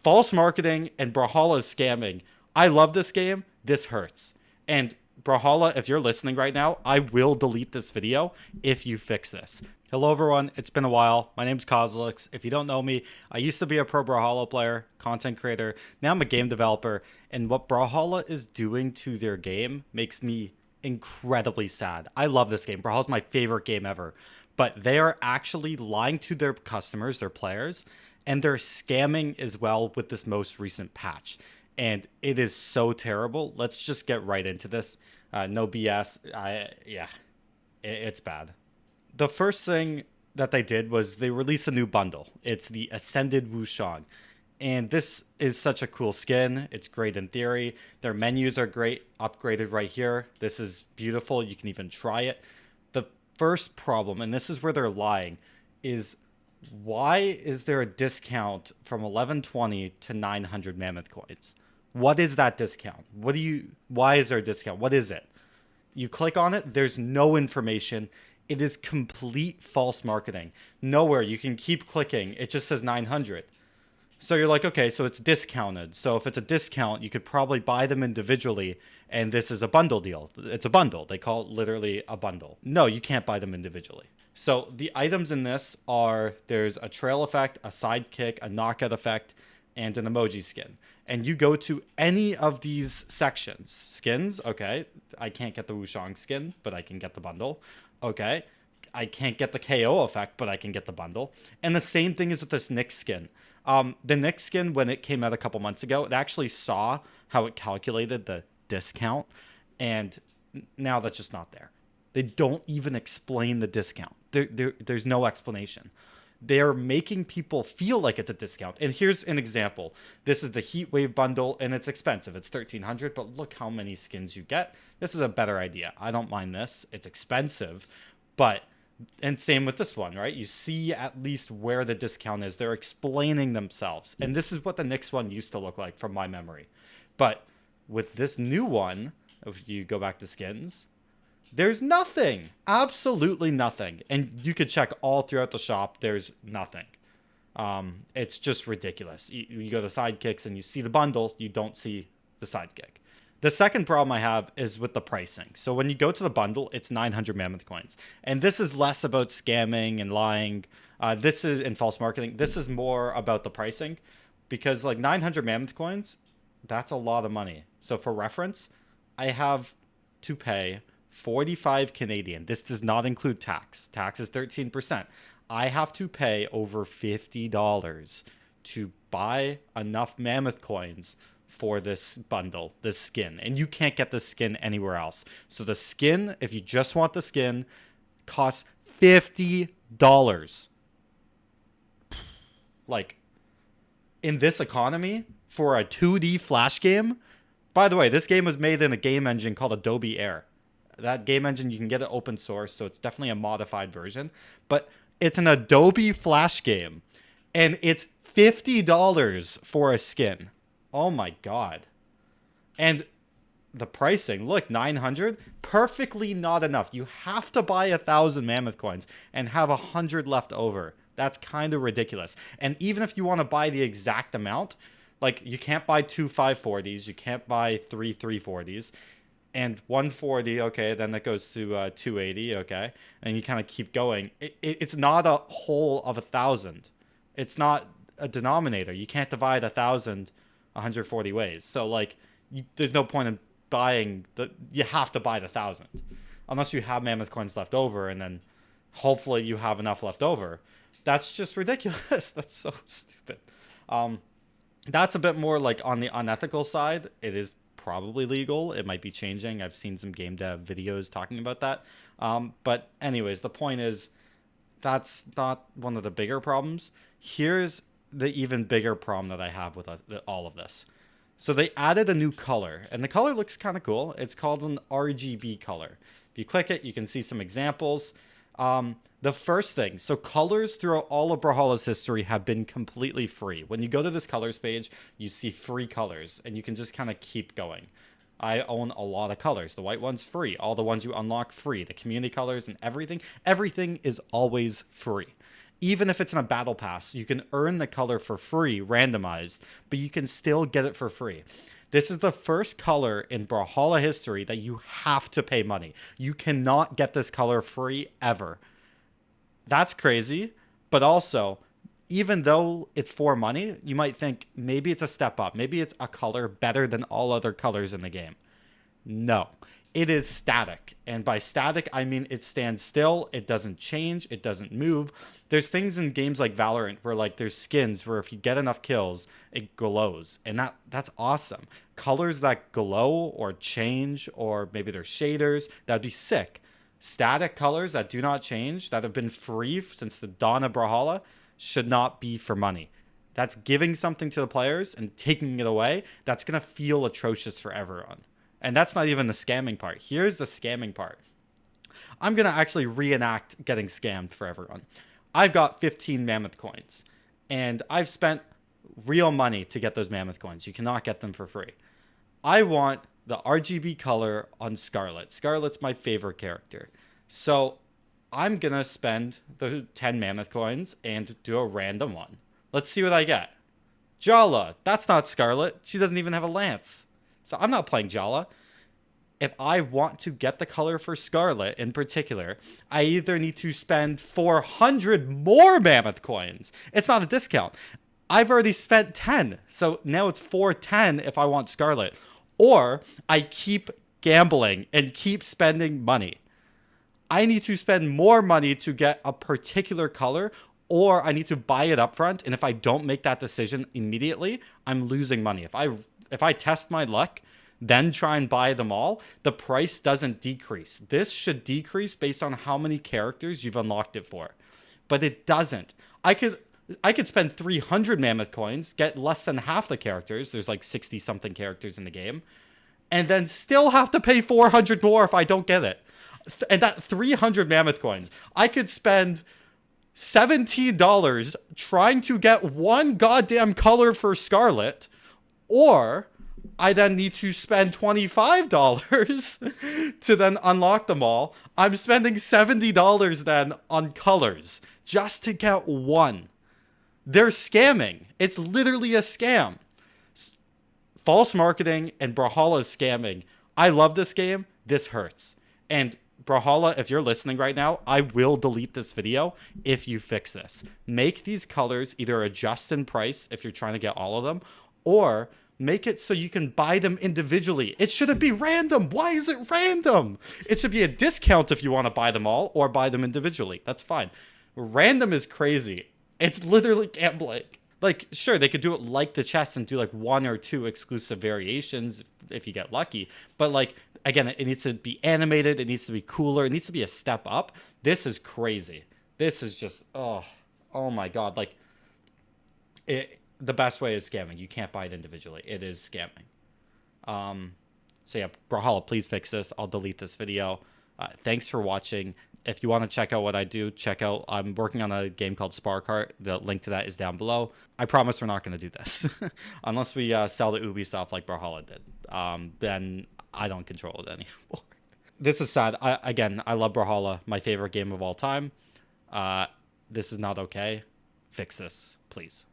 false marketing and Brawlhalla is scamming. I love this game. This hurts. And Brawlhalla, if you're listening right now, I will delete this video if you fix this. Hello everyone, it's been a while. My name's Cosolix. If you don't know me, I used to be a pro Brawlhalla player, content creator. Now I'm a game developer, and what Brawlhalla is doing to their game makes me incredibly sad. I love this game. Brawlhalla's my favorite game ever. But they are actually lying to their customers, their players, and they're scamming as well with this most recent patch. And it is so terrible. Let's just get right into this. No BS. It's bad. The first thing that they did was they released a new bundle. It's the Ascended Wushang. And this is such a cool skin. It's great in theory. Their menus are great, upgraded right here. This is beautiful. You can even try it. The first problem, and this is where they're lying, is why is there a discount from 1120 to 900 mammoth coins? What is that discount? Why is there a discount? What is it? You click on it, there's no information. It is complete false marketing. Nowhere. You can keep clicking. It just says 900. So you're like, okay, so it's discounted. So if it's a discount, you could probably buy them individually, and this is a bundle deal. It's a bundle. They call it literally a bundle. No, you can't buy them individually. So the items in this are, there's a trail effect, a sidekick, a knockout effect, and an emoji skin. And you go to any of these sections. Skins, okay. I can't get the Wushang skin, but I can get the bundle. Okay. I can't get the KO effect, but I can get the bundle. And the same thing is with this Nyx skin. The Nyx skin, when it came out a couple months ago, it actually saw how it calculated the discount. And now that's just not there. They don't even explain the discount. There's no explanation. They're making people feel like it's a discount. And here's an example. This is the Heatwave bundle, and it's expensive. It's 1,300, but look how many skins you get. This is a better idea. I don't mind this. It's expensive, but... And same with this one, right? You see at least where the discount is. They're explaining themselves. And this is what the Nyx one used to look like from my memory. But with this new one, if you go back to skins, there's nothing. Absolutely nothing. And you could check all throughout the shop. There's nothing. It's just ridiculous. You go to sidekicks and you see the bundle. You don't see the sidekick. The second problem I have is with the pricing. So when you go to the bundle, it's 900 mammoth coins. And this is less about scamming and lying. This is in false marketing. This is more about the pricing, because like 900 mammoth coins, that's a lot of money. So for reference, I have to pay 45 Canadian. This does not include tax. Tax is 13%. I have to pay over $50 to buy enough mammoth coins for this bundle, this skin. And you can't get this skin anywhere else. So the skin, if you just want the skin, costs $50. Like, in this economy, for a 2D Flash game, by the way, this game was made in a game engine called Adobe Air. That game engine, you can get it open source, so it's definitely a modified version. But it's an Adobe Flash game, and it's $50 for a skin. Oh my god. And the pricing, look, 900, perfectly not enough. You have to buy 1,000 mammoth coins and have 100 left over. That's kind of ridiculous. And even if you want to buy the exact amount, like, you can't buy 2 540s, you can't buy 3 340s, and 140, okay, then that goes to 280, okay, and you kind of keep going. It's not a whole of 1,000. It's not a denominator. You can't divide 1,000 140 ways. So like, there's no point in buying you have to buy the 1,000 unless you have mammoth coins left over, and then hopefully you have enough left over. That's just ridiculous. That's so stupid. That's a bit more like on the unethical side. It is probably legal. It might be changing. I've seen some game dev videos talking about that. But anyways, the point is, that's not one of the bigger problems. Here's the even bigger problem that I have with all of this. So they added a new color, and the color looks kind of cool. It's called an RGB color. If you click it, you can see some examples. The first thing, so colors throughout all of Brawlhalla's history have been completely free. When you go to this colors page, you see free colors, and you can just kind of keep going. I own a lot of colors. The white one's free. All the ones you unlock free. The community colors and everything is always free. Even if it's in a battle pass, you can earn the color for free, randomized, but you can still get it for free. This is the first color in Brawlhalla history that you have to pay money. You cannot get this color free ever. That's crazy, but also, even though it's for money, you might think maybe it's a step up. Maybe it's a color better than all other colors in the game. No, it is static. And by static, I mean it stands still. It doesn't change. It doesn't move. There's things in games like Valorant where like there's skins where if you get enough kills, it glows. And that's awesome. Colors that glow or change, or maybe they're shaders, that'd be sick. Static colors that do not change, that have been free since the dawn of Brawlhalla, should not be for money. That's giving something to the players and taking it away. That's going to feel atrocious for everyone. And that's not even the scamming part. Here's the scamming part. I'm going to actually reenact getting scammed for everyone. I've got 15 mammoth coins, and I've spent real money to get those mammoth coins. You cannot get them for free. I want the RGB color on Scarlet. Scarlet's my favorite character. So I'm going to spend the 10 mammoth coins and do a random one. Let's see what I get. Jala. That's not Scarlet. She doesn't even have a lance. So I'm not playing Jala. If I want to get the color for Scarlet in particular, I either need to spend 400 more mammoth coins. It's not a discount. I've already spent 10. So now it's 410 if I want Scarlet. Or I keep gambling and keep spending money. I need to spend more money to get a particular color, or I need to buy it up front. And if I don't make that decision immediately, I'm losing money. If I test my luck, then try and buy them all, the price doesn't decrease. This should decrease based on how many characters you've unlocked it for. But it doesn't. I could spend 300 mammoth coins, get less than half the characters. There's like 60 something characters in the game. And then still have to pay 400 more if I don't get it. And that 300 mammoth coins, I could spend $17 trying to get one goddamn color for Scarlet, or I then need to spend $25 to then unlock them all. I'm spending $70 then on colors just to get one. They're scamming. It's literally a scam. False marketing and Brawlhalla is scamming. I love this game. This hurts. And Brawlhalla, if you're listening right now, I will delete this video if you fix this. Make these colors either adjust in price if you're trying to get all of them, or make it so you can buy them individually. It shouldn't be random. Why is it random? It should be a discount if you want to buy them all or buy them individually. That's fine. Random is crazy. It's literally gambling. Like, sure, they could do it like the chess and do like 1 or 2 exclusive variations if you get lucky. But like, again, it needs to be animated. It needs to be cooler. It needs to be a step up. This is crazy. This is just, oh my God. Like, the best way is scamming. You can't buy it individually. It is scamming. So yeah, Brawlhalla, please fix this. I'll delete this video. Thanks for watching. If you want to check out what I do, I'm working on a game called Sparkart. The link to that is down below. I promise we're not going to do this. Unless we sell to Ubisoft like Brawlhalla did. Then I don't control it anymore. This is sad. I love Brawlhalla, my favorite game of all time. This is not okay. Fix this, please.